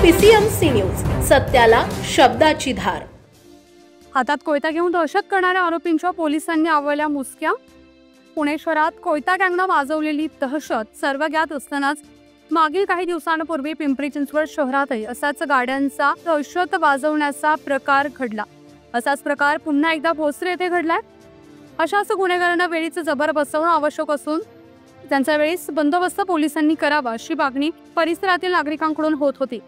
PCMC news, सत्याला शब्दाची धार। हातात कोयता घेऊन दहशत करणाऱ्या आरोपींच्या पोलिसांनी आवळल्या मुसक्या। पुणे शहरात कोयता गँगने माजवलेली दहशत सर्वज्ञात असतानाच मागील काही दिवसांपूर्वी पिंपरी चिंचवड शहरातही असाच गाड्यांचा दहशत वाजवण्याचा प्रकार घडला। असाच प्रकार पुन्हा एकदा भोसरी येथे घडलाय। अशाच गुन्हेगारांना वेळीच जबर बसवणं आवश्यक असून त्यांच्या वेळेस बंदोबस्त पोलिसांनी करावा अशी मागणी परिसरातील नागरिकांकडून होत होती।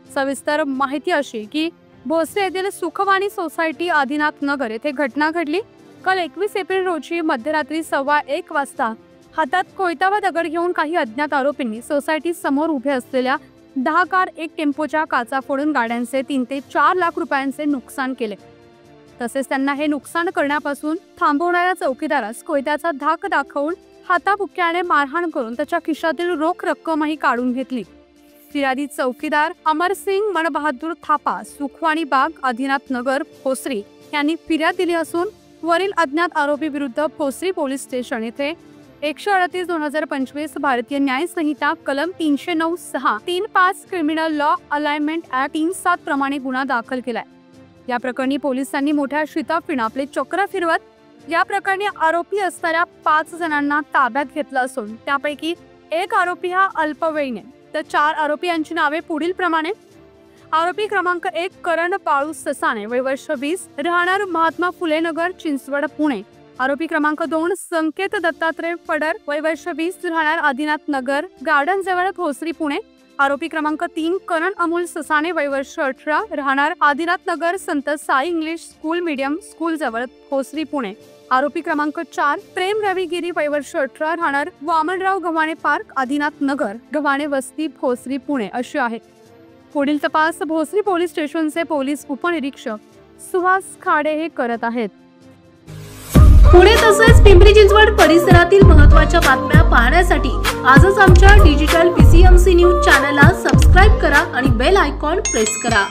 सविस्तर माहिती अशी की भोसरी येथील सुखवाणी सोसायटी आदिनाथ नगर येथे घटना घडली। काल 21 एप्रिल रोजी मध्यरात्री 1:15 वाजता हातात कोयता व दगड घेऊन काही अज्ञात आरोपींनी सोसायटी समोर उभे असलेल्या 10 कार, 1 टेम्पोच्या काचा फोडून गाड्यांचे 3 ते 4 लाख रुपयांचे नुकसान केले। तसेच त्यांना हे नुकसान करण्यापासून थांबवणाऱ्या चौकीदारास कोयत्याचा धाक दाखवून हाताबुक्क्याने मारहाण करून त्याच्या खिशातील रोख रक्कमही काढून घेतली। फिर्यादी चौकीदार अमरसिंग मनबहादूर थापा, सुखवाणी बाग, आदिनाथ नगर, भोसरी यांनी फिर्याद दिली असून वरील अज्ञात आरोपी विरुद्ध भोसरी पोलीस स्टेशन येथे 138/2025 भारतीय न्याय संहिता कलम 309(6)(3)(5) क्रिमिनल लॉ अलाइनमेंट ऍक्ट 3(7) प्रमाणे गुन्हा दाखल केलाय। या प्रकरणी पोलिसांनी मोठ्या शिताफीने आपले चक्र फिरवत या प्रकरणी आरोपी असणाऱ्या 5 जणांना ताब्यात घेतलं असून त्यापैकी 1 आरोपी हा अल्पवयीन आहे, तर 4 आरोपी यांची नावे पुढील प्रमाणे। आरोपी क्रमांक 1 करण बाळू ससाणे, वय वर्ष 20, राहणार महात्मा फुले नगर, चिंचवड, पुणे। आरोपी क्रमांक 2 संकेत दत्तात्रय फडर, वय वर्ष 20, राहणार आदिनाथ नगर गार्डन जवळ, भोसरी, पुणे। आरोपी क्रमांक 3 करण अमोल ससाणे, वय वर्ष 18, राहणार आदिनाथ नगर संत Sai English school medium school जवळ, भोसरी, पुणे। आरोपी क्रमांक 4 प्रेम रवी गिरी, वय वर्ष 18, राहणार वामनराव गव्हाणे पार्क, आदिनाथ नगर, गव्हाणे वस्ती, भोसरी, पुणे अशी आहे। पुढील तपास भोसरी पोलीस स्टेशनचे पोलीस उपनिरीक्षक सुहास खाडे हे करत आहेत। पुणे तसेच पिंपरी चिंचवड परिसरातील महत्त्वाच्या बातम्या पाहण्यासाठी आजच आमच्या डिजिटल PCMC न्यूज चॅनलला सबस्क्राइब करा आणि बेल आयकॉन प्रेस करा।